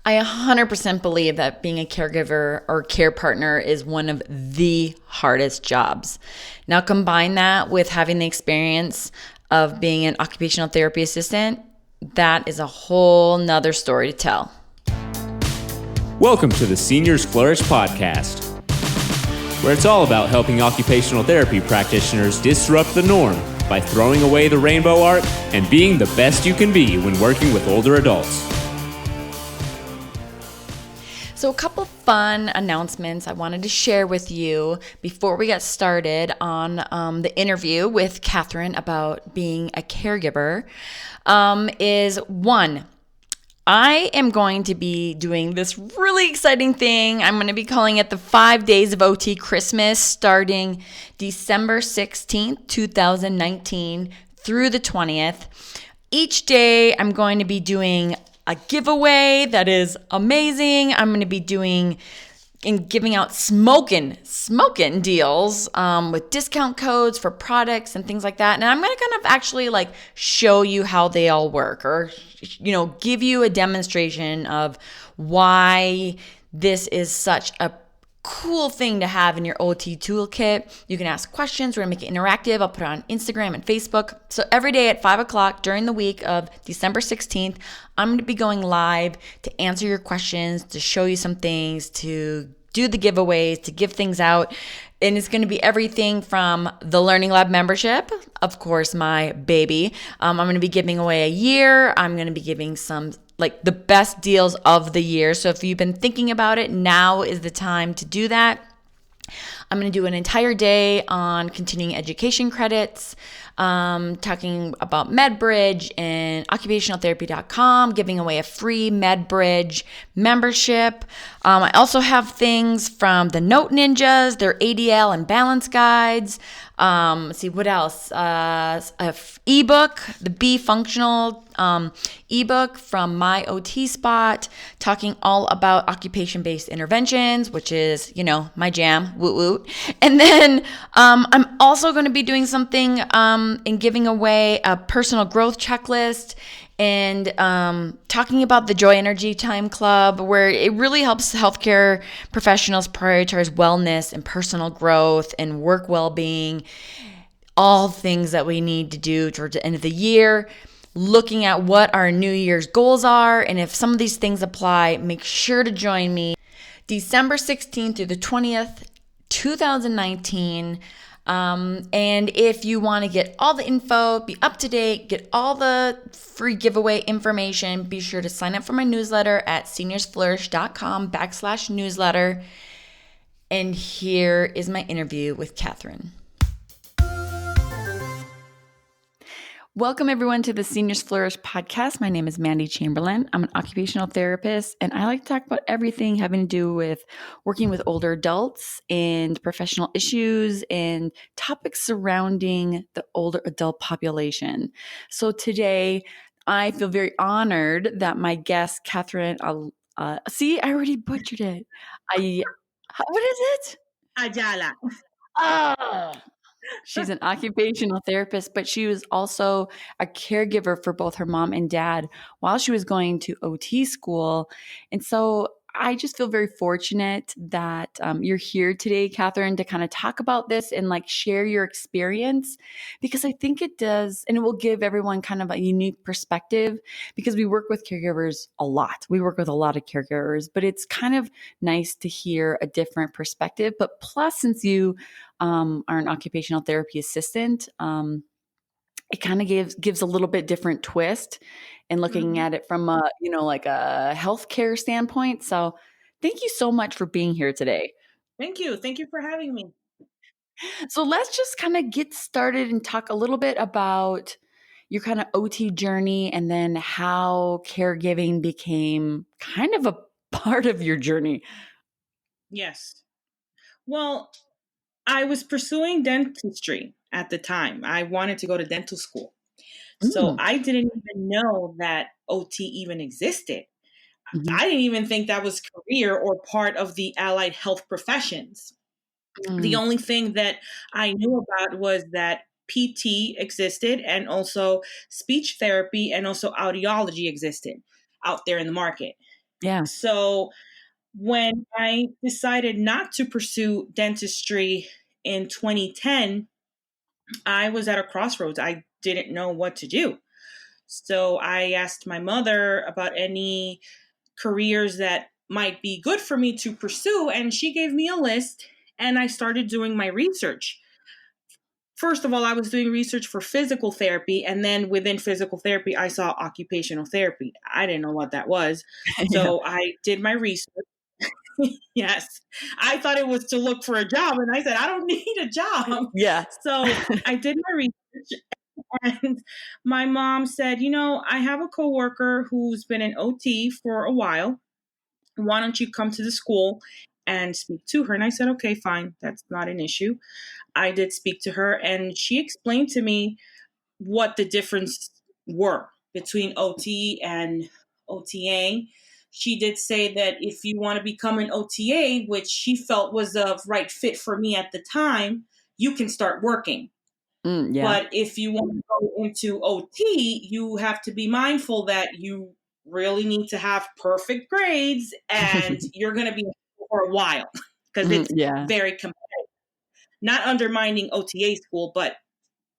I 100% believe that being a caregiver or care partner is one of the hardest jobs. Now, combine that with having the experience of being an occupational therapy assistant, that is a whole nother story to tell. Welcome to the Seniors Flourish podcast, where it's all about helping occupational therapy practitioners disrupt the norm by throwing away the rainbow art and being the best you can be when working with older adults. So a couple fun announcements I wanted to share with you before we get started on the interview with Katherine about being a caregiver is one, I am going to be doing this really exciting thing. I'm going to be calling it the 5 Days of OT Christmas starting December 16th, 2019 through the 20th. Each day I'm going to be doing a giveaway that is amazing. I'm going to be doing and giving out smoking deals with discount codes for products and things like that. And I'm going to kind of actually show you how they all work, or give you a demonstration of why this is such a cool thing to have in your OT toolkit. You can ask questions. We're gonna make it interactive. I'll put it on Instagram and Facebook. So every day at 5 o'clock during the week of December 16th, I'm gonna be going live to answer your questions, to show you some things, to do the giveaways, to give things out. And it's going to be everything from the Learning Lab membership, of course, my baby. I'm going to be giving away a year. I'm going to be giving some the best deals of the year. So if you've been thinking about it, now is the time to do that. I'm going to do an entire day on continuing education credits, talking about MedBridge and occupationaltherapy.com, giving away a free MedBridge membership. I also have things from the Note Ninjas, their ADL and balance guides. Let's see, what else? Ebook, the Be Functional ebook from my OT spot, talking all about occupation-based interventions, which is, my jam, woot woot. And then I'm also going to be doing something in giving away a personal growth checklist and talking about the Joy Energy Time Club, where it really helps healthcare professionals prioritize wellness and personal growth and work well-being, all things that we need to do towards the end of the year, looking at what our New Year's goals are. And if some of these things apply, make sure to join me December 16th through the 20th, 2019. And if you want to get all the info, be up to date, get all the free giveaway information, be sure to sign up for my newsletter at seniorsflourish.com/newsletter. And here is my interview with Katherine. Welcome everyone to the Seniors Flourish podcast. My name is Mandy Chamberlain. I'm an occupational therapist, and I like to talk about everything having to do with working with older adults and professional issues and topics surrounding the older adult population. So today, I feel very honored that my guest, Katherine, see, I already butchered it. What is it? Ayala. Oh. She's an occupational therapist, but she was also a caregiver for both her mom and dad while she was going to OT school. And so I just feel very fortunate that you're here today, Katherine, to kind of talk about this and share your experience, because I think it does, and it will give everyone kind of a unique perspective, because we work with caregivers a lot. We work with a lot of caregivers, but it's kind of nice to hear a different perspective. But plus, since you are an occupational therapy assistant, it kind of gives a little bit different twist and looking at it from a a healthcare standpoint. So thank you so much for being here today. Thank you for having me. So let's just kind of get started and talk a little bit about your kind of OT journey, and then how caregiving became kind of a part of your journey. Yes. Well, I was pursuing dentistry at the time. I wanted to go to dental school. So I didn't even know that OT even existed. Mm-hmm. I didn't even think that was career or part of the allied health professions. The only thing that I knew about was that PT existed, and also speech therapy and also audiology existed out there in the market. Yeah. So when I decided not to pursue dentistry in 2010, I was at a crossroads. I didn't know what to do. So I asked my mother about any careers that might be good for me to pursue, and she gave me a list, and I started doing my research. First of all, I was doing research for physical therapy, and then within physical therapy, I saw occupational therapy. I didn't know what that was. Yeah. So I did my research. Yes. I thought it was to look for a job, and I said, I don't need a job. Yeah. So I did my research, and my mom said, I have a coworker who's been an OT for a while. Why don't you come to the school and speak to her? And I said, okay, fine. That's not an issue. I did speak to her, and she explained to me what the difference were between OT and OTA. She did say that if you want to become an OTA, which she felt was the right fit for me at the time, you can start working. Yeah. But if you want to go into OT, you have to be mindful that you really need to have perfect grades and you're going to be for a while because it's Yeah. very competitive. Not undermining OTA school, but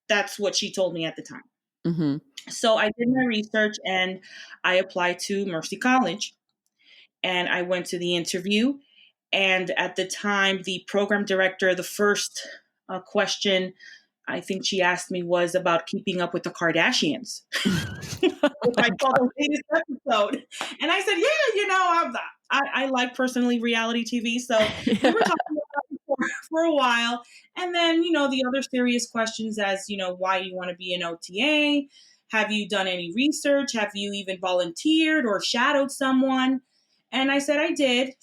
that's what she told me at the time. Mm-hmm. So I did my research and I applied to Mercy College and I went to the interview. And at the time, the program director, the first question I think she asked me was about keeping up with the Kardashians. If I saw the latest episode. And I said, I like personally reality TV. So we were talking about it for a while. And then, the other serious questions as, why you want to be an OTA. Have you done any research? Have you even volunteered or shadowed someone? And I said I did.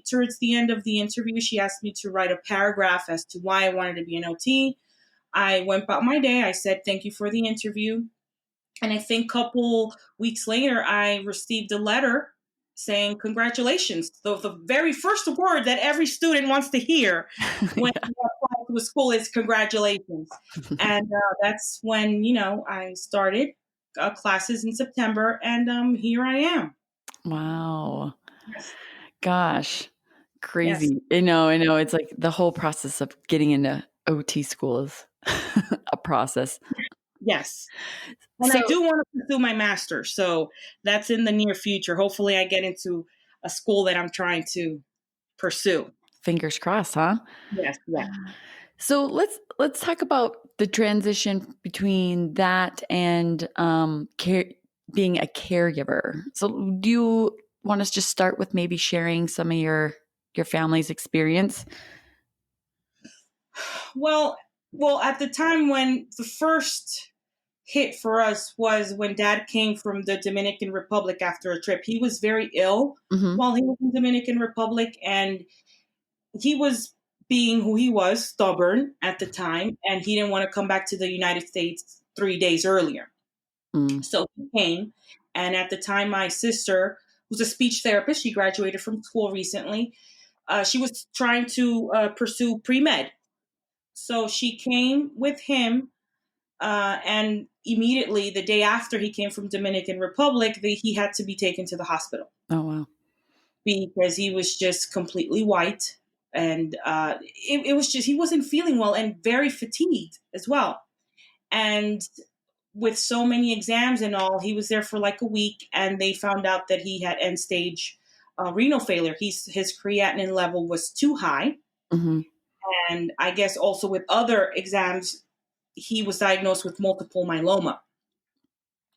Towards the end of the interview, she asked me to write a paragraph as to why I wanted to be an OT. I went about my day. I said, thank you for the interview. And I think a couple weeks later, I received a letter saying, congratulations. The very first word that every student wants to hear when you apply to a school is congratulations. And that's when, I started classes in September, and here I am. Wow. Yes. Gosh. Yes. Crazy. I know. It's like the whole process of getting into OT school is a process. Yes. And I So do want to pursue my master's. So that's in the near future. Hopefully I get into a school that I'm trying to pursue. fingers crossed, huh? Yes. Yes. So let's talk about the transition between that and being a caregiver. So do you want us to just start with maybe sharing some of your family's experience? Well, at the time when the first hit for us was when Dad came from the Dominican Republic after a trip. He was very ill Mm-hmm. while he was in Dominican Republic, and he was being who he was, stubborn at the time, and he didn't want to come back to the United States 3 days earlier. Mm. So he came, and at the time, my sister, who's a speech therapist, she graduated from school recently. She was trying to pursue pre-med. So she came with him, and immediately the day after he came from Dominican Republic, he had to be taken to the hospital Oh wow. because he was just completely white, and it was just he wasn't feeling well and very fatigued as well. And with so many exams and all, he was there for like a week, and they found out that he had end stage renal failure. His creatinine level was too high, Mm-hmm. and I guess also with other exams, he was diagnosed with multiple myeloma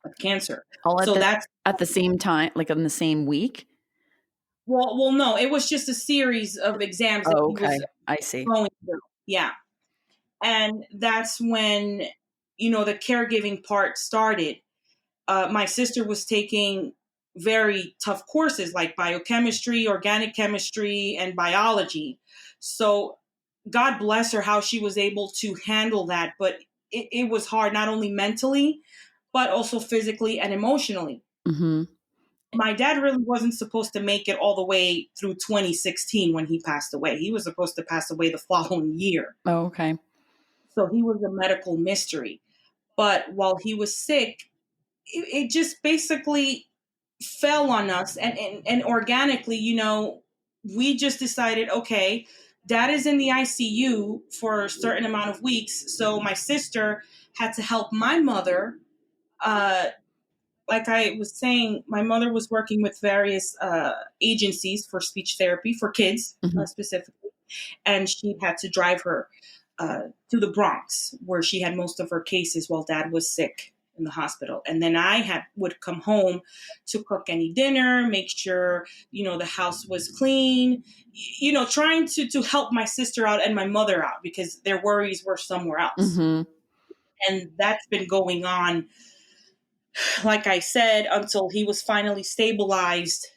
of cancer. All So that's at the same time, like on the same week. no, it was just a series of exams that Oh, he okay. was I see. going through. Yeah, and that's when the caregiving part started. My sister was taking very tough courses like biochemistry, organic chemistry, and biology. So God bless her how she was able to handle that, but it was hard not only mentally but also physically and emotionally. Mm-hmm. My dad really wasn't supposed to make it all the way through 2016 when he passed away. He was supposed to pass away the following year. Oh, okay. So he was a medical mystery. But while he was sick, it just basically fell on us, and organically, we just decided, okay, dad is in the ICU for a certain amount of weeks, so my sister had to help my mother. Like I was saying, my mother was working with various agencies for speech therapy for kids, Mhm. specifically, and she had to drive her to the Bronx, where she had most of her cases while dad was sick in the hospital. And then would come home to cook any dinner, make sure the house was clean, trying to help my sister out and my mother out because their worries were somewhere else. Mhm. And that's been going on, like I said, until he was finally stabilized.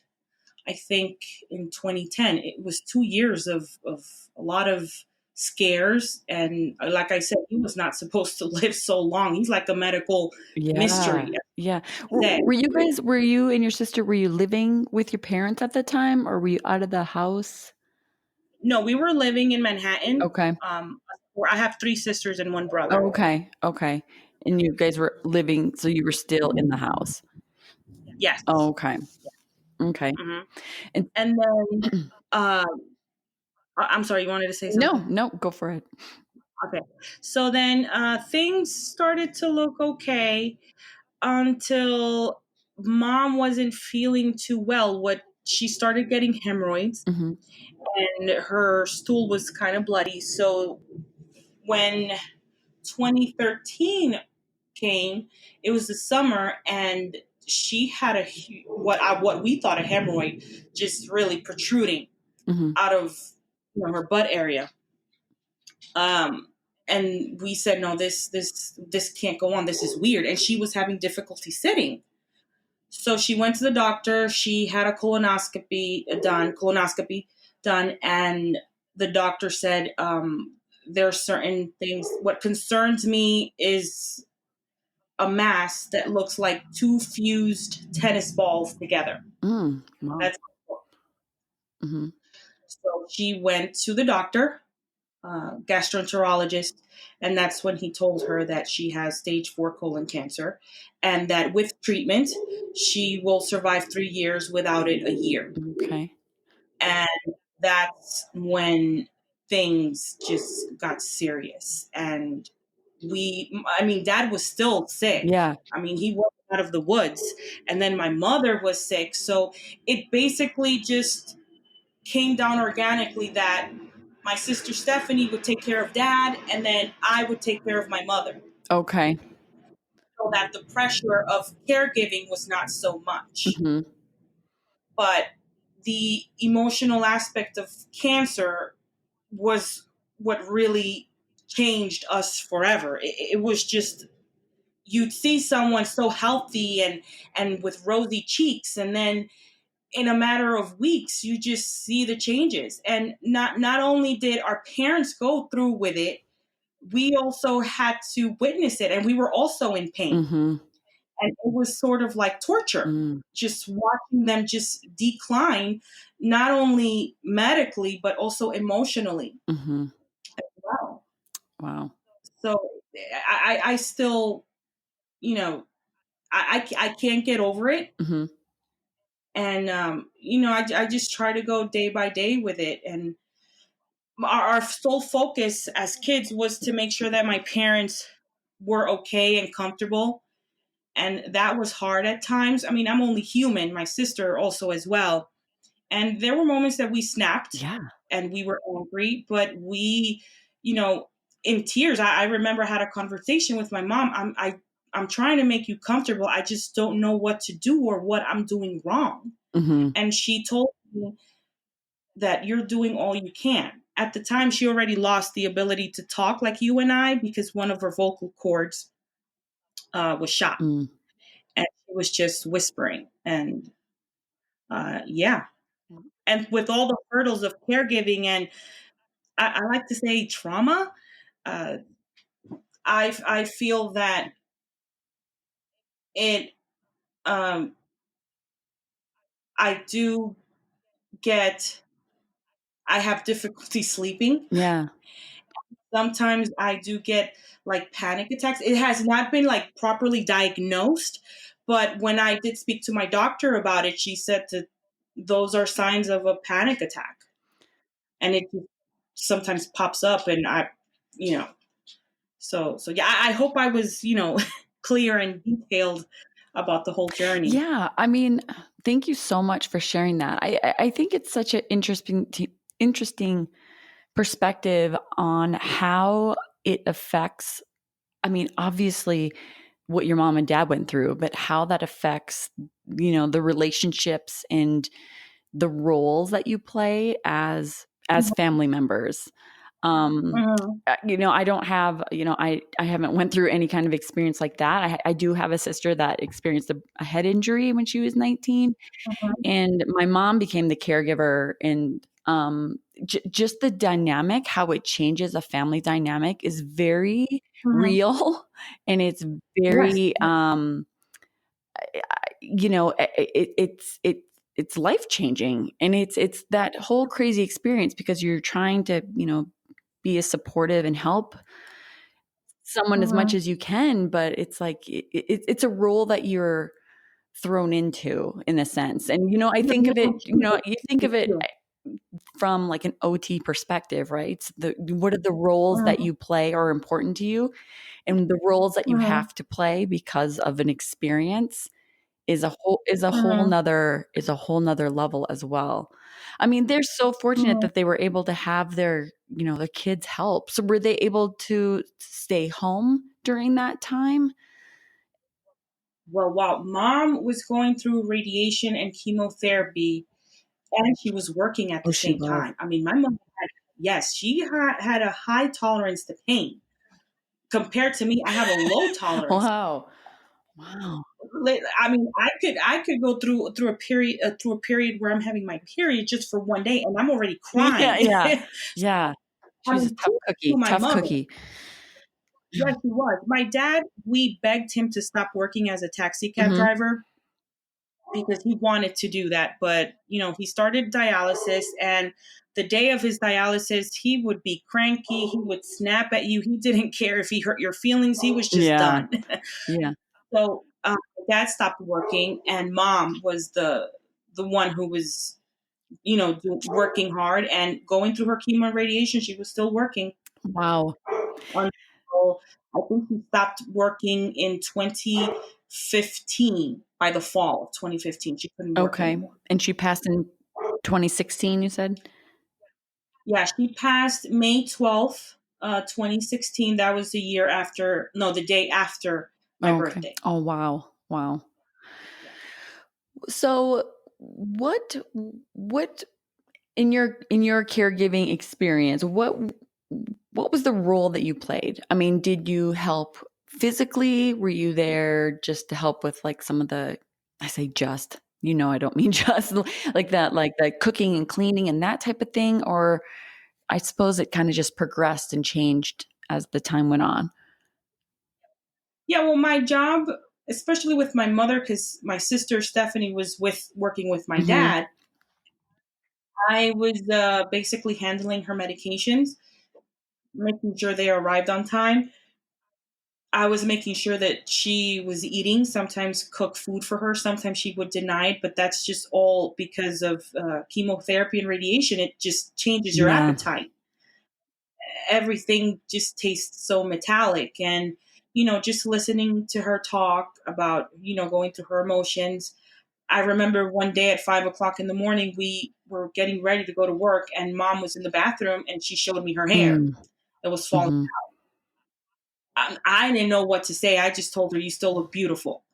I think in 2010, it was 2 years of a lot of scares. And like I said, he was not supposed to live so long. He's like a medical Yeah. mystery. Yeah. That Were you and your sister, were you living with your parents at the time, or were you out of the house? No, we were living in Manhattan. Okay. Where I have three sisters and one brother. Okay. Okay. And you guys were living, so you were still in the house. Yes. Okay. Okay. Hmm. And And then, uh, I'm sorry, you wanted to say no, something? no, go for it. Okay. So then things started to look okay until mom wasn't feeling too well. What she started getting hemorrhoids, Mhm. and her stool was kind of bloody. So when 2013 came, it was the summer, and she had what we thought a hemorrhoid, just really protruding Mhm. out of her butt area. Um, and we said, no, this can't go on. This is weird. And she was having difficulty sitting. So she went to the doctor. She had a colonoscopy done, and the doctor said, there are certain things. What concerns me is a mass that looks like two fused tennis balls together. Wow. That's Mhm. so she went to the doctor, gastroenterologist, and that's when he told her that she has stage 4 colon cancer, and that with treatment she will survive 3 years, without it a year. Okay. And that's when things just got serious. And dad was still sick. Yeah. He wasn't out of the woods. And then my mother was sick. So it basically just came down organically that my sister Stephanie would take care of dad, and then I would take care of my mother. Okay. So that the pressure of caregiving was not so much. Mhm. But the emotional aspect of cancer was what really changed us forever. It was just, you'd see someone so healthy and with rosy cheeks, and then in a matter of weeks you just see the changes. And not only did our parents go through with it, we also had to witness it, and we were also in pain. Mhm. And it was sort of like torture, Mm. just watching them just decline, not only medically but also emotionally Mhm. as well. Wow. So I still, you know, I can't get over it. Mhm. And, I just try to go day by day with it. And our sole focus as kids was to make sure that my parents were okay and comfortable. And that was hard at times. I'm only human, my sister also as well. And there were moments that we snapped Yeah. and we were angry, but we, you know, in tears, I remember I had a conversation with my mom. I'm trying to make you comfortable. I just don't know what to do or what I'm doing wrong. Mhm. And she told me that you're doing all you can. At the time, she already lost the ability to talk like you and I, because one of her vocal cords was shot, Mm. and she was just whispering. And yeah. And with all the hurdles of caregiving, and I like to say trauma, uh, I feel that it, um, I do get, I have difficulty sleeping. Yeah. Sometimes I do get like panic attacks. It has not been like properly diagnosed, But when I did speak to my doctor about it, she said that those are signs of a panic attack. And it sometimes pops up, and you know, so yeah, I hope I was, clear and detailed about the whole journey. Yeah, I mean, thank you so much for sharing that. I think it's such an interesting perspective on how it affects. I mean, obviously, what your mom and dad went through, but how that affects, the relationships and the roles that you play as family members. Mhm. I don't have, I haven't went through any kind of experience like that. I do have a sister that experienced a head injury when she was 19, Mhm. and my mom became the caregiver. And just the dynamic, how it changes a family dynamic, is very Mhm. real, and it's Yes. very, Yes. it's life changing, and it's that whole crazy experience because you're trying to be as supportive and help someone as much Mhm. as you can, but it's like it's a role that you're thrown into in a sense. And I Yeah, think of it, it's you think of it true. from like an OT perspective, right? So what are the roles that Mhm. you play are important to you, and the roles that you Mhm. have to play because of an experience is a whole Mhm. nother level as well. I mean, they're so fortunate Mhm. that they were able to have their kids help. So were they able to stay home during that time? Well, while mom was going through radiation and chemotherapy, and she was working at Oh, the she same was. time. I mean, my mom had, yes, she had a high tolerance to pain. Compared to me, I have a low tolerance. Wow. Wow. I mean, I could go through a period where I'm having my period just for one day, and I'm already Yeah, crying. yeah. Yeah. I She was a mean, tough to cookie, my tough mother. cookie. Yes, he was. My dad, we begged him to stop working as a taxi cab Mhm. driver because he wanted to do that. But, he started dialysis, and the day of his dialysis, he would be cranky. He would snap at you. He didn't care if he hurt your feelings. He was just Yeah. done. Yeah. So dad stopped working, and mom was the one who was, working hard and going through her chemo and radiation. She was still working Wow. until I think she stopped working in 2015. By the fall of 2015, she couldn't work Okay. anymore. And she passed in 2016, you said? Yeah, she passed May 12th, 2016. That was the year after, no, the day after my Oh, okay. birthday. Oh, wow. Wow. Yeah. So what in your caregiving experience, what was the role that you played? I mean, did you help physically? Were you there just to help with like some of the, I say just, I don't mean just like that, like the cooking and cleaning and that type of thing? Or I suppose it kind of just progressed and changed as the time went on. Yeah, well, my job, especially with my mother, because my sister Stephanie was working with my Hmm. dad, I was basically handling her medications, making sure they arrived on time. I was making sure that she was eating, sometimes cook food for her, sometimes she would deny it, but that's just all because of chemotherapy and radiation. It just changes your Yeah. appetite. Everything just tastes so metallic. And, just listening to her talk about, going through her emotions. I remember one day at 5 o'clock in the morning, we were getting ready to go to work, and mom was in the bathroom and she showed me her hair Mm. that was falling. Hmm. I didn't know what to say. I just told her, "You still look beautiful,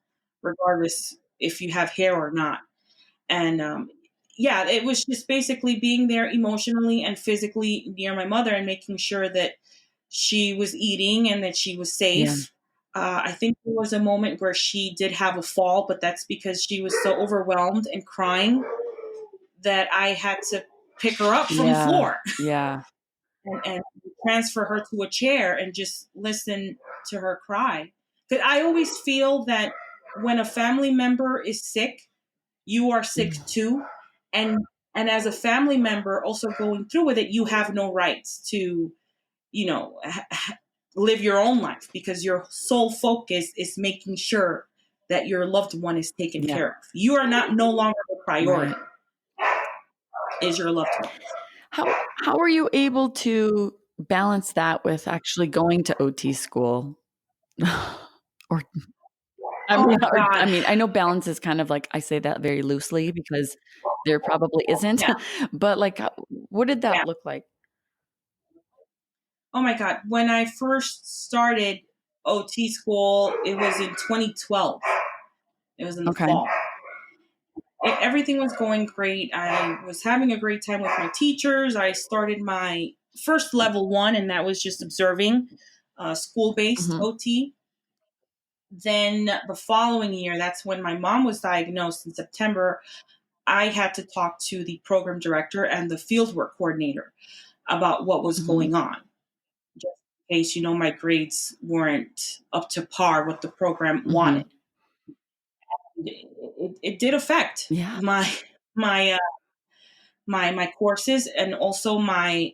regardless if you have hair or not." And yeah, it was just basically being there emotionally and physically near my mother and making sure that she was eating and that she was Yeah. safe. I think there was a moment where she did have a fall, but that's because she was so overwhelmed and crying that I had to pick her up from the Yeah. floor Yeah. and transfer her to a chair and just listen to her cry. Because I always feel that when a family member is sick, you are sick too, and as a family member also going through with it, you have no rights to, you know, live your own life because your sole focus is making sure that your loved one is taken Yeah. care of. You are not no longer the priority. Right. Is your loved one. How are you able to balance that with actually going to OT school? Or Oh my God. I mean, I know balance is kind of like I say that very loosely because there probably isn't, Yeah. but like, what did that Yeah. look like? Oh my God. When I first started OT school, it was in 2012. It was in the Okay. fall. Everything was going great. I was having a great time with my teachers. I started my first level one, and that was just observing school based Mhm. OT. Then the following year, that's when my mom was diagnosed in September. I had to talk to the program director and the fieldwork coordinator about what was Mhm. going on. Just in case, my grades weren't up to par what the program wanted. Mhm. It did affect Yeah. my my courses, and also my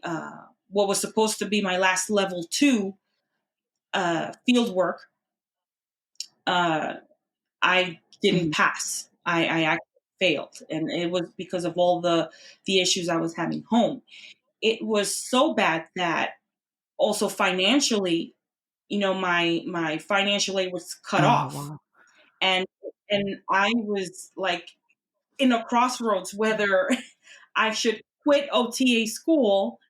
what was supposed to be my last level two field work. uh, I didn't Mhm. pass. I actually failed, and it was because of all the issues I was having home. It was so bad that also financially, my financial aid was cut Oh, off, wow. and I was like in a crossroads whether I should quit OTA school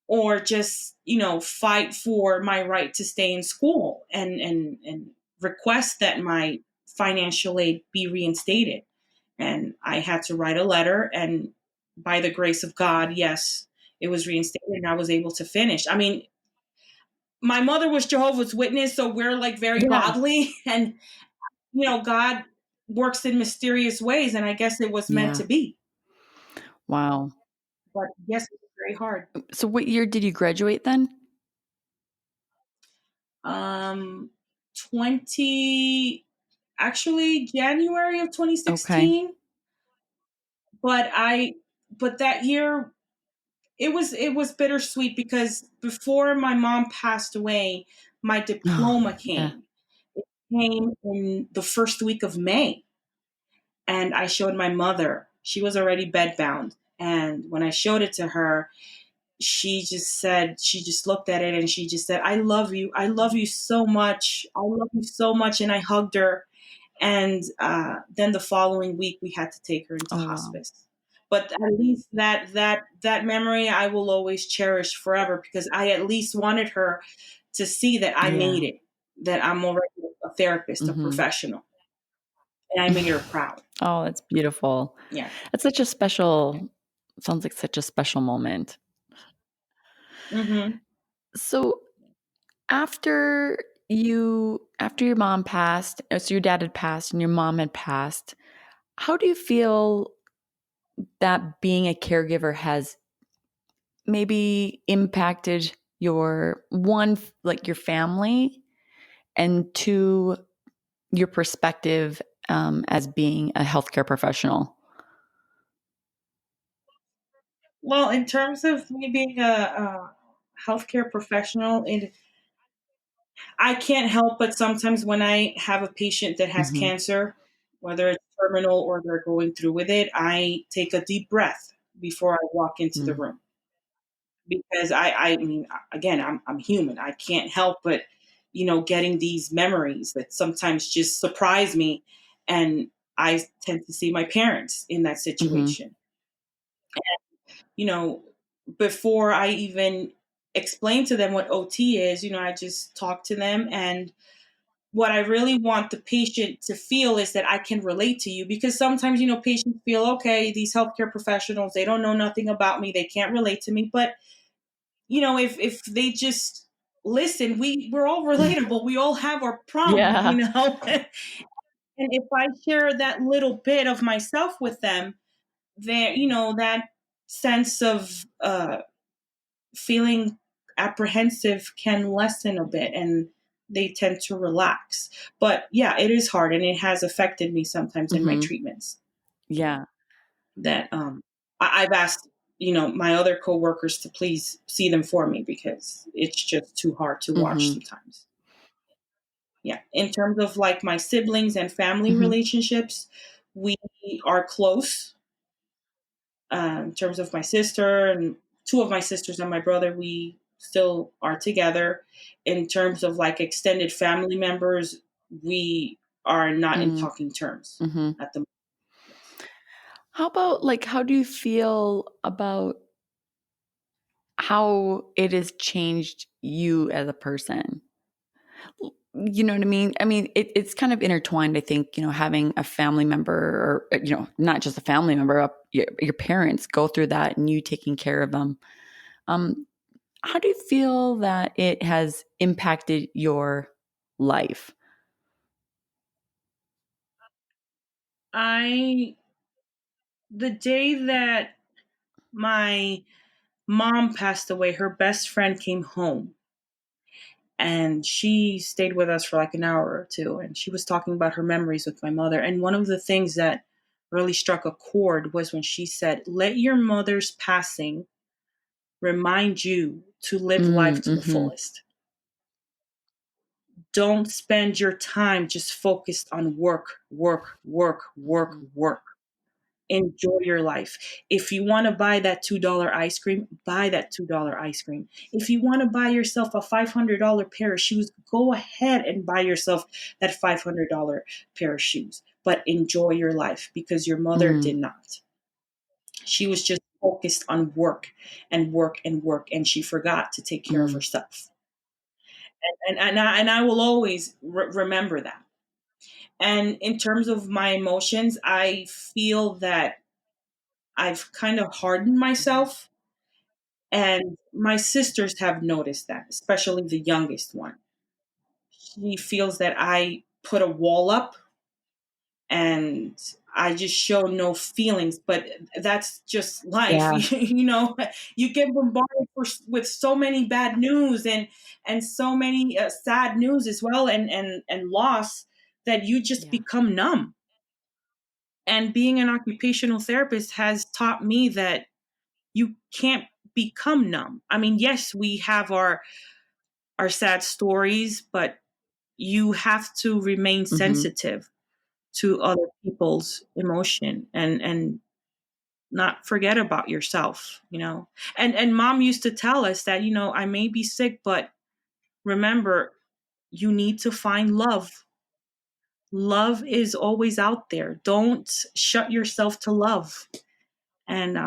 or just fight for my right to stay in school and request that my financial aid be reinstated. And I had to write a letter, and by the grace of God, yes, it was reinstated and I was able to finish. I mean, my mother was Jehovah's Witness, so we're like very Yeah. godly, and God works in mysterious ways, and I guess it was meant Yeah. to be. Wow. But yes, it was very hard. So what year did you graduate then? Um, 20, actually January of Okay. 2016. But but that year it was bittersweet because before my mom passed away, my Oh, diploma yeah. came. It came in the first week of May, and I showed my mother. She was already bedbound, and when I showed it to her, she just looked at it and she just said, "I love you. I love you so much. I love you so much." And I hugged her. And then the following week, we had to take her into Oh, wow. hospice. But at least that memory I will always cherish forever, because I at least wanted her to see that I Yeah. made it, that I'm already a therapist, a Mhm. professional, and I made her proud. Oh, that's beautiful. Yeah. That's such a special sounds like such a special moment. Hmm. So after your mom passed, so your dad had passed and your mom had passed, how do you feel that being a caregiver has maybe impacted your one, like your family, and two, your perspective as being a healthcare professional? Well, in terms of me being a healthcare professional, I can't help but sometimes when I have a patient that has Hmm. cancer, whether it's terminal or they're going through with it, I take a deep breath before I walk into the room, because I mean, again, I'm human. I can't help but getting these memories that sometimes just surprise me, and I tend to see my parents in that Hmm. situation. You know, Before I even explain to them what OT is, I just talk to them, and what I really want the patient to feel is that I can relate to you, because sometimes, patients feel, okay, these healthcare professionals, they don't know nothing about me. They can't relate to me. But, if they just listen, we're all relatable. We all have our problems, Yeah. and if I share that little bit of myself with them, that sense of, feeling apprehensive can lessen a bit, and they tend to relax. But yeah, it is hard, and it has affected me sometimes in my Hmm. treatments, Yeah. that I've asked my other coworkers to please see them for me, because it's just too hard to watch Hmm. sometimes. Yeah, in terms of like my siblings and family Hmm. relationships, we are close. In terms of my sister and two of my sisters and my brother, we still are together. In terms of like extended family members, we are not in talking terms Mm-hmm. at the moment. How about like, how do you feel about how it has changed you as a person? You know what I mean? I mean, it's kind of intertwined, I think, having a family member or, not just a family member, your parents go through that and you taking care of them. Um, how do you feel that it has impacted your life? I the day that my mom passed away, her best friend came home and she stayed with us for like an hour or two, and she was talking about her memories with my mother. And one of the things that really struck a chord was when she said, let your mother's passing remind you to live life to the Mm-hmm. fullest. Don't spend your time just focused on work, work, work, work, work. Enjoy your life. If you want to buy that $2 ice cream, buy that $2 ice cream. If you want to buy yourself a $500 pair of shoes, go ahead and buy yourself that $500 pair of shoes. But enjoy your life, because your mother did Mm, not. She was just focused on work and work and work, and she forgot to take care of mm, herself. And I will always remember that. And in terms of my emotions, I feel that I've kind of hardened myself. And my sisters have noticed that, especially the youngest one. She feels that I put a wall up and I just show no feelings, but that's just life. yeah, You get bombarded with so many bad news and so many sad news as well, and loss, that you just yeah, become numb. And being an occupational therapist has taught me that you can't become numb. I mean, yes, we have our sad stories, but you have to remain mm-hmm, sensitive to other people's emotion and not forget about yourself. And mom used to tell us that, I may be sick, but remember, you need to find love. Love is always out there. Don't shut yourself to love. And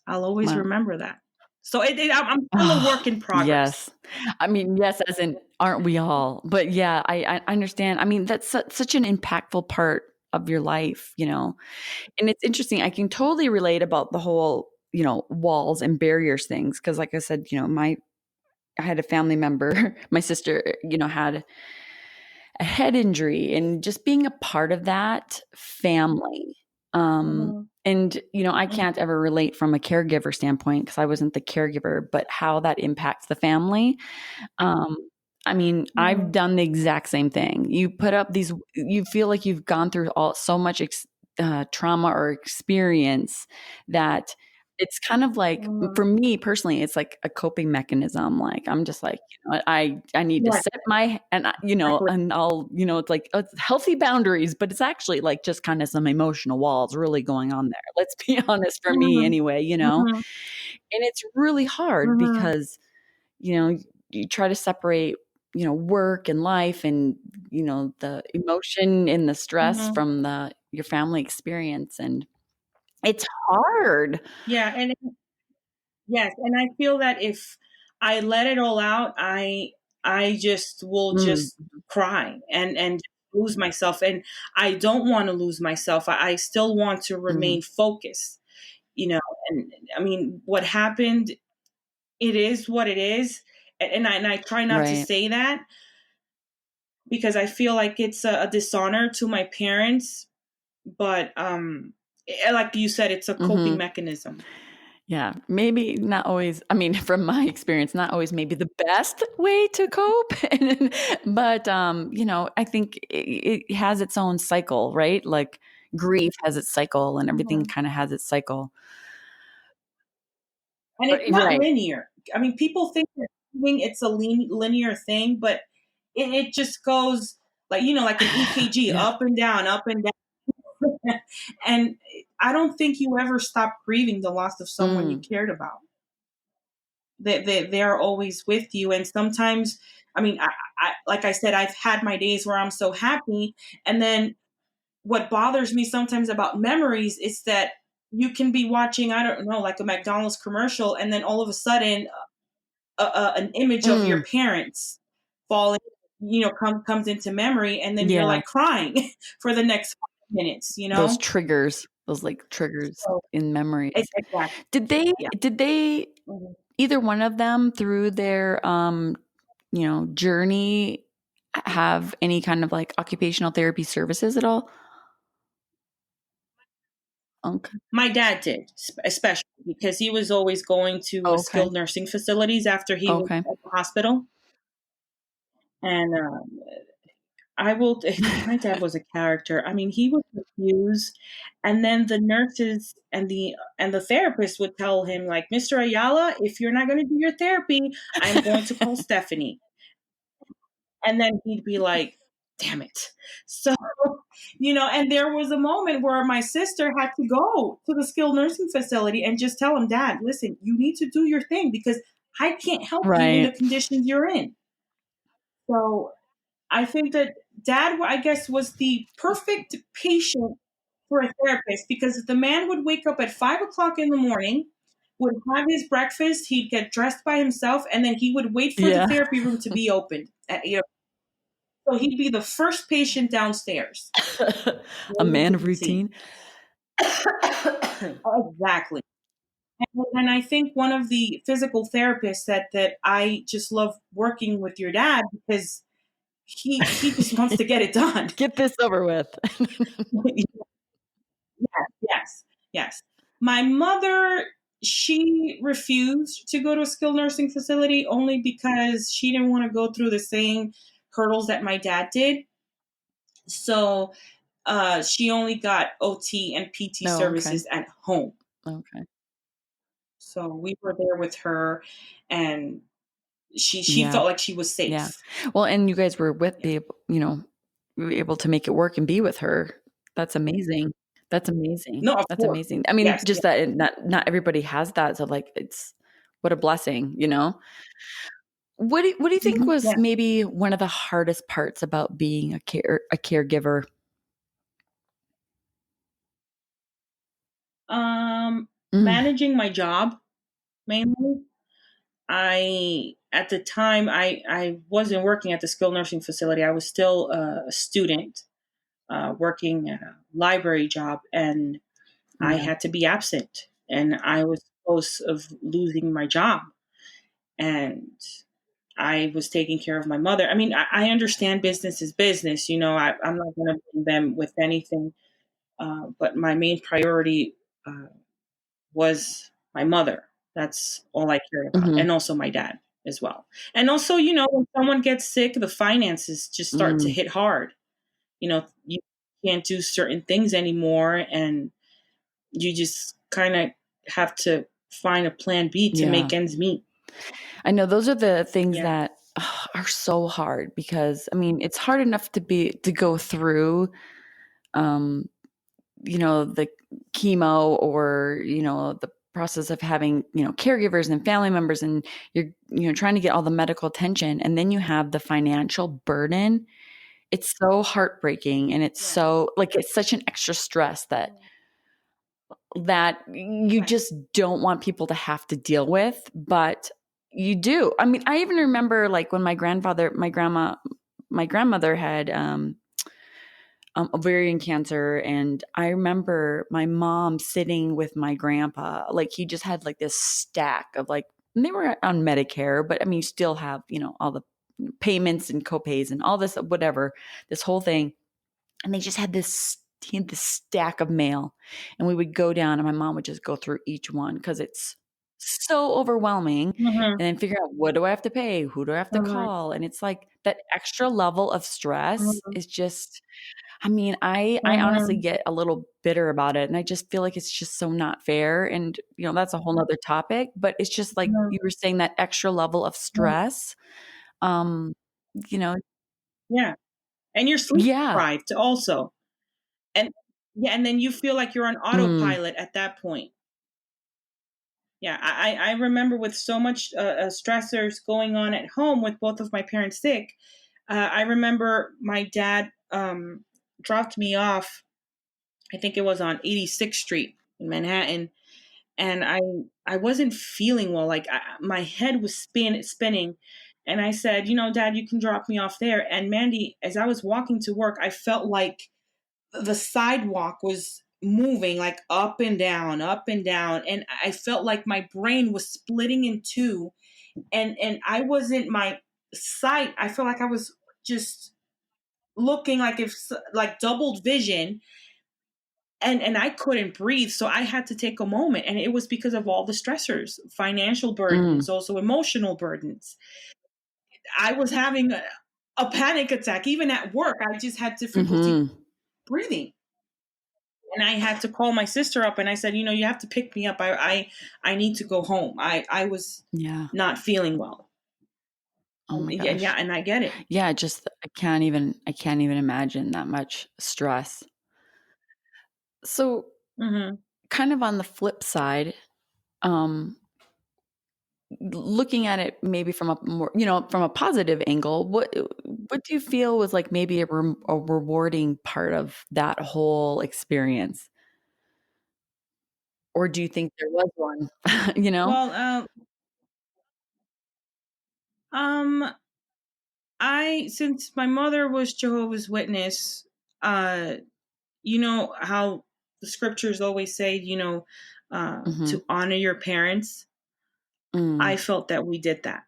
I'll always wow. remember that. So I'm still a work Oh, in progress. yes. I mean, yes, as in, aren't we all? But yeah, I understand. I mean, that's such an impactful part of your life. And it's interesting. I can totally relate about the whole, walls and barriers things. Cause like I said, I had a family member, my sister, had a head injury and just being a part of that family. Mhm, And, I mhm, can't ever relate from a caregiver standpoint because I wasn't the caregiver, but how that impacts the family. um, I mean, I've mhm. done the exact same thing. You put up these, you feel like you've gone through so much trauma or experience that it's kind of like, for Mhm. me personally, it's like a coping mechanism. Like, I'm just like, what, I need to Right, set my, and, exactly. and I'll, it's like, it's healthy boundaries, but it's actually like just kind of some emotional walls really going on there. Let's be honest, for me Mhm, anyway. mhm, And it's really hard mhm, because, you know, you try to separate, work and life and, the emotion and the stress mhm. from your family experience. And it's hard. Yeah, and yes, and I feel that if I let it all out, I just will Mm, just cry and lose myself, and I don't want to lose myself. I still want to mhm. remain focused, you know. And I mean, what happened, it is what it is, and I try not to Right. say that because I feel like it's a dishonor to my parents. But like you said, it's a coping Mhm. mechanism. Yeah, maybe not always. I mean, from my experience, not always maybe the best way to cope. But I think it has its own cycle, right? Like grief has its cycle, and everything Mhm. kind of has its cycle. And it's not Right. linear. I mean, people think that it's a linear thing, but it just goes. like, like an EKG, Yeah. up and down, up and down. And I don't think you ever stop grieving the loss of someone you cared about. They're always with you. And sometimes, I mean, like I said, I've had my days where I'm so happy. And then what bothers me sometimes about memories is that you can be watching, I don't know, like a McDonald's commercial, and then all of a sudden, an image of your parents falling, comes into memory, and then you're Yeah. like crying for the next 5 minutes. Those triggers, those like triggers So, in memories. exactly. Did they, Yeah. did they, Mhm. either one of them through their, journey have any kind of like occupational therapy services at all? Okay. My dad did, especially because he was always going to Okay. skilled nursing facilities after he was Okay. at the hospital. And I will. My dad was a character. I mean, he would refuse, and then the nurses and the therapist would tell him, like, Mr. Ayala, if you're not going to do your therapy, I'm going to call Stephanie. And then he'd be like, damn it. So, and there was a moment where my sister had to go to the skilled nursing facility and just tell him, Dad, listen, you need to do your thing because I can't help you in the Right. conditions you're in. So I think that Dad, I guess, was the perfect patient for a therapist because the man would wake up at 5 o'clock in the morning, would have his breakfast, he'd get dressed by himself, and then he would wait for the Yeah. therapy room to be opened at 8 o'clock. So he'd be the first patient downstairs. A man of routine. Exactly. And I think one of the physical therapists said that I just love working with your dad because he just wants to get it done. Get this over with. Yes, yes. My mother, she refused to go to a skilled nursing facility only because she didn't want to go through the same hurdles that my dad did. So she only got OT and PT Oh, okay. services at home. Okay. So we were there with her, and she Yeah. felt like she was safe. Yeah. Well, and you guys were able to make it work and be with her. That's amazing. That's amazing. No, of That's course. amazing. I mean, Yes, just that not everybody has that. So like it's what a blessing, you know? What do you think was yeah. maybe one of the hardest parts about being a caregiver? Mm, Managing my job mainly. I at the time I wasn't working at the skilled nursing facility. I was still a student working at a library job, and I yeah. had to be absent, and I was close of losing my job, and I was taking care of my mother. I mean, I understand business is business. I'm not going to blame them with anything, but my main priority uh, was my mother. That's all I cared about, Mhm. and also my dad as well. And also, when someone gets sick, the finances just start to Mm, hit hard. You can't do certain things anymore, and you just kind of have to find a plan B to yeah. make ends meet. I know those are the things Yeah. that are so hard because I mean, it's hard enough to go through um the chemo or the process of having caregivers and family members, and you're trying to get all the medical attention, and then you have the financial burden. It's so heartbreaking, and it's Yeah. so like it's such an extra stress that you Right. just don't want people to have to deal with, but you do. I mean, I even remember like when my grandmother had ovarian cancer, and I remember my mom sitting with my grandpa. Like he just had like this stack of like, and they were on Medicare, but I mean, you still have all the payments and copays and all this whatever, this whole thing, and they just had this. He had this stack of mail, and we would go down, and my mom would just go through each one because it's so overwhelming. Mm-hmm. And then figure out, what do I have to pay? Who do I have to Mm-hmm. call? And it's like that extra level of stress Mm-hmm. is just, I mean, I honestly Mm-hmm. get a little bitter about it, and I just feel like it's just so not fair. And that's a whole nother topic, but it's just like you were saying, that extra level of Mm-hmm. stress. Um, you know, Yeah. and you're sleep Yeah. deprived also. And yeah, and then you feel like you're on Mm. autopilot at that point. Yeah, I remember with so much stressors going on at home with both of my parents sick. I remember my dad dropped me off. I think it was on 86th Street in Manhattan, and I wasn't feeling well. Like my head was spinning, and I said, Dad, you can drop me off there. And Mandy, as I was walking to work, I felt like the sidewalk was moving like up and down, and I felt like my brain was splitting in two, and I wasn't my sight. I felt like I was just looking like if like doubled vision, and I couldn't breathe. So I had to take a moment, and it was because of all the stressors, financial burdens, Mm. also emotional burdens. I was having a panic attack even at work. I just had difficulty Mm-hmm. breathing. And I had to call my sister up, and I said, you have to pick me up. I need to go home. I was Yeah. not feeling well. Oh my And yeah, gosh. and I get it. Yeah, just I can't even imagine that much stress. So, Hmm. kind of on the flip side, um, looking at it maybe from a more, from a positive angle, what do you feel was like maybe a rewarding part of that whole experience? Or do you think there was one? You know? Well, um, I since my mother was Jehovah's Witness, uh, you know how the scriptures always say, Mhm. to honor your parents. I Mm. felt that we did that.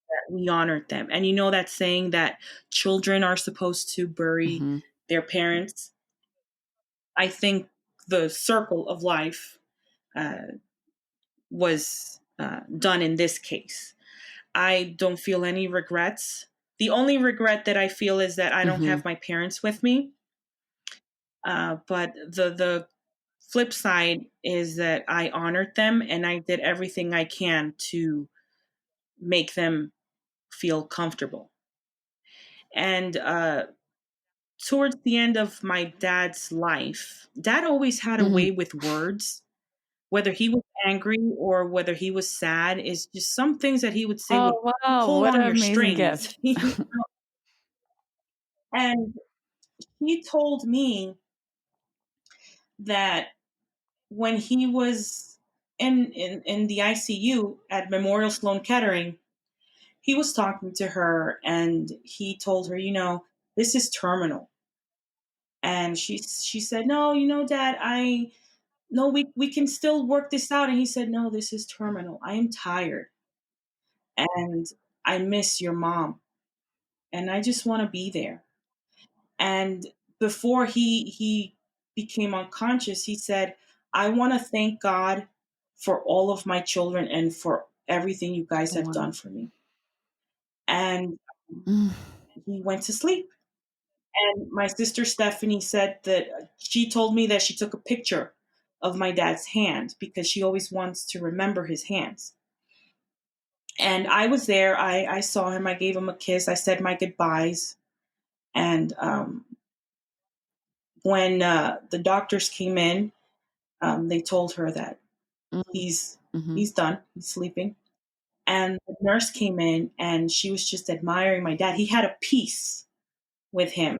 That we honored them, and that saying that children are supposed to bury Mhm. their parents. I think the circle of life uh, was done in this case. I don't feel any regrets. The only regret that I feel is that I don't have Mhm. my parents with me. But the flip side is that I honored them, and I did everything I can to make them feel comfortable. And towards the end of my dad's life, dad always had a Mhm. way with words. Whether he was angry or whether he was sad, is just some things that he would say would Oh, wow, pull what on an your amazing strings. gift. And he told me that when he was in the ICU at Memorial Sloan Kettering, he was talking to her, and he told her, this is terminal. And she said, no, Dad, I no, we can still work this out. And he said, no, this is terminal. I am tired, and I miss your mom, and I just want to be there. And before he became unconscious, he said, I want to thank God for all of my children and for everything you guys have done Wow. for me. And Mm. he went to sleep. And my sister Stephanie said that she told me that she took a picture of my dad's hand because she always wants to remember his hands. And I was there. I saw him. I gave him a kiss. I said my goodbyes. And when the doctors came in, they told her that Mm. he's Mhm. he's done. He's sleeping. And the nurse came in, and she was just admiring my dad. He had a peace with him,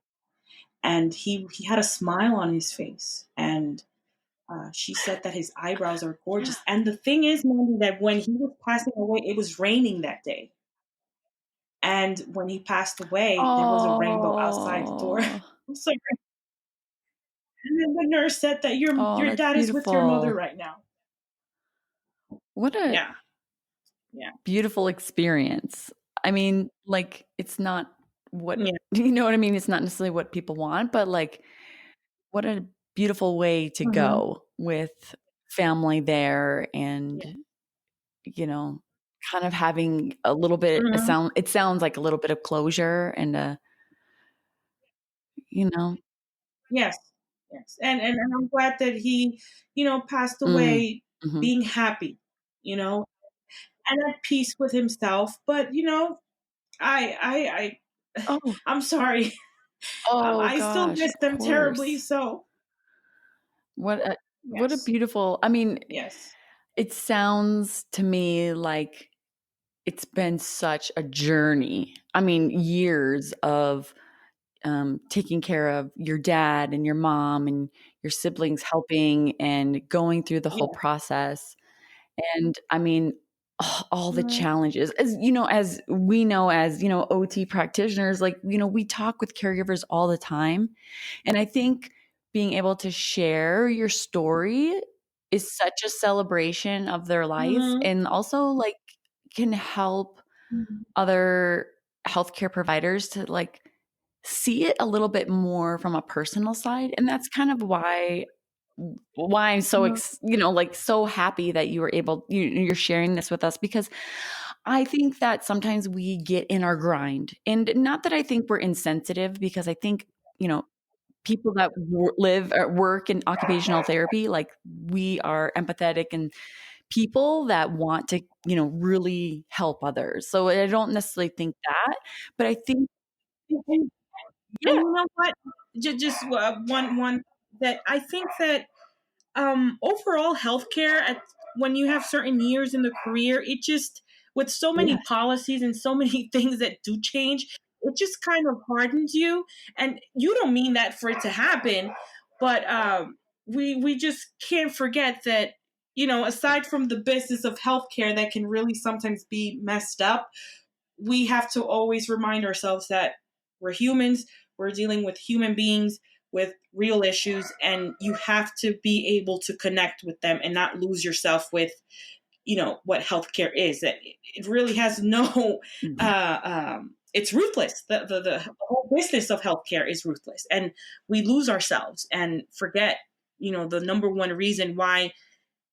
and he had a smile on his face. And she said that his eyebrows are gorgeous. And the thing is, Mandy, that when he was passing away, it was raining that day. And when he passed away, there was a rainbow outside the door. Oh. I'm sorry. And then the nurse said that Oh, your that's dad is with your mother beautiful. right now. What a Yeah, yeah, beautiful experience. I mean, like, it's not what yeah. you know what I mean? It's not necessarily what people want, but, like, what a beautiful way to Hmm. go with family there Yeah. and, you know, kind of having a little bit Hmm. it sounds like a little bit of closure and you know. Yes, yes. And I'm glad that he, passed Mm. away Mhm. being happy, you know, and at peace with himself. But I Oh, I'm sorry. Oh I still gosh, miss of them terribly. course. So What a yes, beautiful, I mean, yes, it sounds to me like it's been such a journey. I mean, years of taking care of your dad and your mom and your siblings, helping and going through the whole yeah. process. And I mean, all the Mhm. challenges, as you know, as we know, as you know, OT practitioners, like, you know, we talk with caregivers all the time. And I think being able to share your story is such a celebration of their life, Mhm. and also like can help Mhm. other healthcare providers to like see it a little bit more from a personal side. And that's kind of why I'm so Mhm. you know, like so happy that you were able you're sharing this with us, because I think that sometimes we get in our grind. And not that I think we're insensitive, because I think, you know, people that live or work in occupational therapy, like we are empathetic and people that want to, you know, really help others. So I don't necessarily think that, but I think, And yeah, you know what? Just one that I think that overall healthcare at when you have certain years in the career, it just with so many yes. policies and so many things that do change, it just kind of hardens you. And you don't mean that for it to happen, but we just can't forget that, you know, aside from the business of healthcare that can really sometimes be messed up, we have to always remind ourselves that we're humans, we're dealing with human beings with real issues, and you have to be able to connect with them and not lose yourself with, you know, what healthcare is. That it really has no, Mhm. it's ruthless. The whole business of healthcare is ruthless, and we lose ourselves and forget, you know, the number one reason why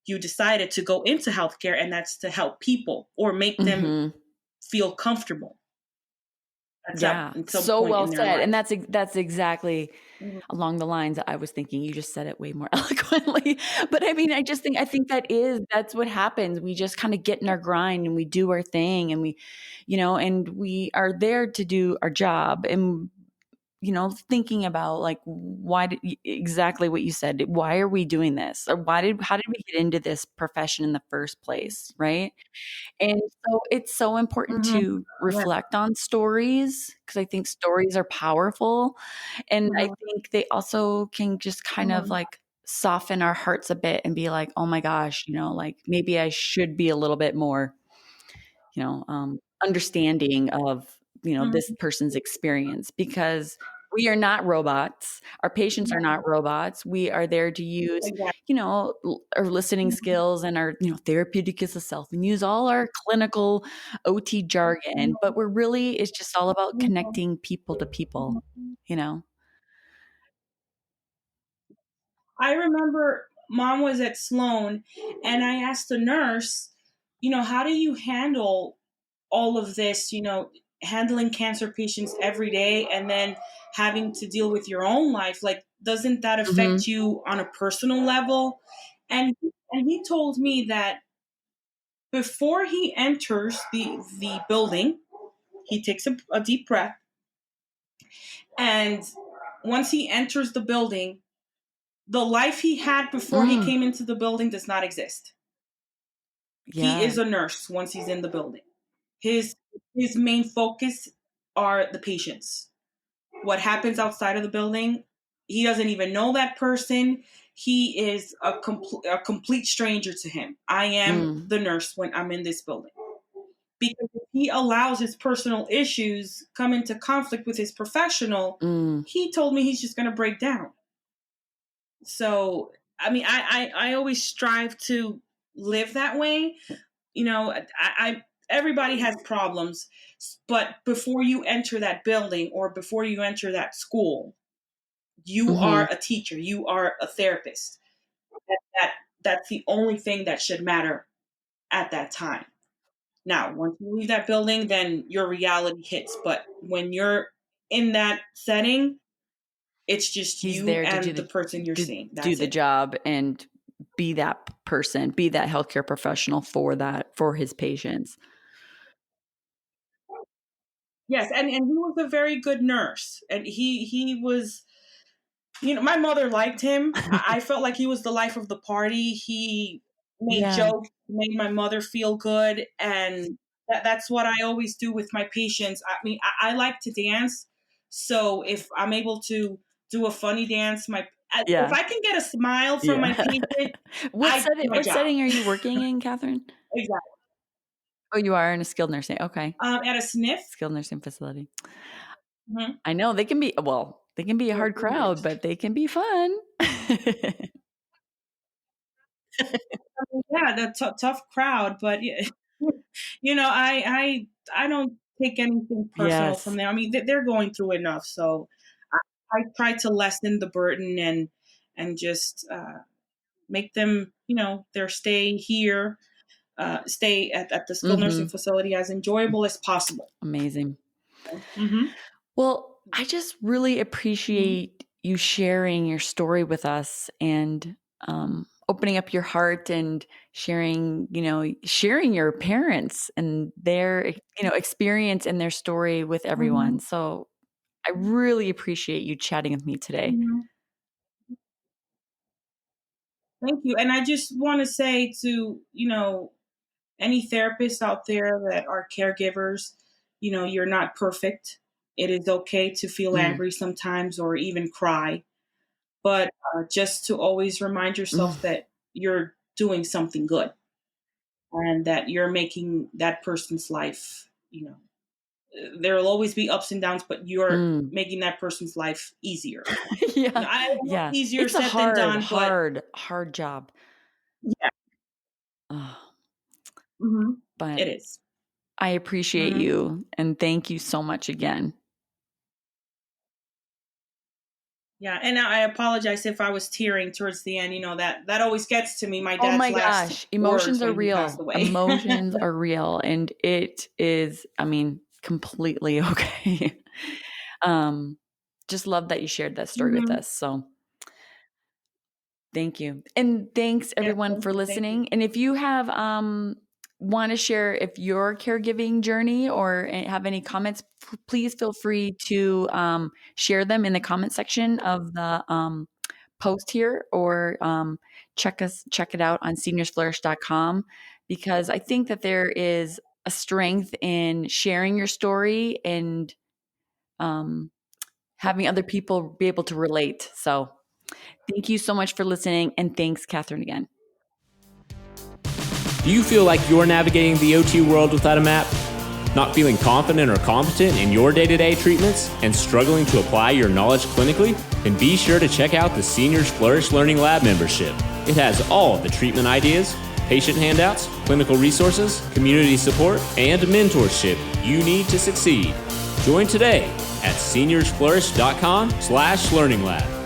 you decided to go into healthcare, and that's to help people or make them Mhm. feel comfortable Yeah, at some so point well in their said. And life. that's exactly Mhm. along the lines that I was thinking. You just said it way more eloquently. But I mean, I think that's what happens. We just kind of get in our grind and we do our thing, and we, you know, and we are there to do our job. And you know, thinking about like why did exactly what you said. Why are we doing this? Or how did we get into this profession in the first place, right? And so it's so important Mhm. to Yeah. reflect on stories, because I think stories are powerful. And I Mhm. think they also can just kind of Mhm. like soften our hearts a bit and be like, oh my gosh, you know, like maybe I should be a little bit more, you know, understanding of, you know, this Mhm. person's experience, because we are not robots. Our patients are not robots. We are there to use, Exactly. you know, our listening skills and our, you know, therapeutic as a self, and use all our clinical OT jargon. But we're really, it's just all about connecting people to people, you know? I remember mom was at Sloan, and I asked the nurse, you know, how do you handle all of this, you know, handling cancer patients every day and then having to deal with your own life? Like, doesn't that Mhm. affect you on a personal level? And he told me that before he enters the building, he takes a deep breath, and once he enters the building, the life he had before he Mm. came into the building does not exist. He Yeah. is a nurse once he's in the building. His his main focus are the patients. What happens outside of the building, he doesn't even know that person. He is a complete stranger to him. I am Mm. the nurse when I'm in this building. Because if he allows his personal issues come into conflict with his professional, Mm. he told me he's just going to break down. So, I mean, I always strive to live that way. You know, I everybody has problems, but before you enter that building or before you enter that school, you are Mhm. a teacher, you are a therapist. That that's the only thing that should matter at that time. Now, once you leave that building, then your reality hits. But when you're in that setting, it's just He's you there to and the person you're to seeing. do That's the it. job and be that person, be that healthcare professional for his patients. Yes, and he was a very good nurse, and he was. My mother liked him. I felt like he was the life of the party. He made Yeah. jokes, made my mother feel good, and that's what I always do with my patients. I mean, I like to dance, so if I'm able to do a funny dance, if Yeah. I can get a smile from my Yeah. patient, What I setting do my what job. setting are you working in, Catherine? Exactly. Oh, you are in a skilled nursing. Okay. At a sniff. Skilled nursing facility. Mhm. I know they can be a Yes, hard it crowd, is. but they can be fun. Yeah, the tough crowd, but yeah, I don't take anything personal from Yes. them. I mean, they're going through enough, so I, I try to lessen the burden and just make them, their stay here, stay at the skilled nursing Mhm. facility as enjoyable as possible. Amazing. Mm-hmm. Well, I just really appreciate you sharing your story with us and opening up your heart and sharing your parents and their, experience and their story with everyone. Mm-hmm. So I really appreciate you chatting with me today. Mm-hmm. Thank you. And I just want to say to, any therapists out there that are caregivers, you're not perfect. It is okay to feel Mm, angry sometimes or even cry, but just to always remind mm, yourself that you're doing something good and that you're making that person's life, there will always be ups and downs, but you're mm. making that person's life easier. Yeah, I know yeah. it's easier It's a said than hard, done, but hard, hard job. yeah, Oh, hmm but it is. I appreciate Mm-hmm. you and thank you so much again. Yeah, and I apologize if I was tearing towards the end. That always gets to me. My Oh dad's my last gosh, words emotions are when he passed real. away. Emotions are real, and it is, completely okay. Um, just love that you shared that story with hmm us. So thank you. And thanks Yes, everyone thank for you, thank you. listening. And if you have want to share if your caregiving journey or have any comments, please feel free to share them in the comment section of the post here or check it out on seniorsflourish.com because I think that there is a strength in sharing your story and um, having other people be able to relate. So thank you so much for listening. And thanks, Catherine, again. Do you feel like you're navigating the OT world without a map? Not feeling confident or competent in your day-to-day treatments and struggling to apply your knowledge clinically? Then be sure to check out the Seniors Flourish Learning Lab membership. It has all of the treatment ideas, patient handouts, clinical resources, community support, and mentorship you need to succeed. Join today at seniorsflourish.com/learninglab.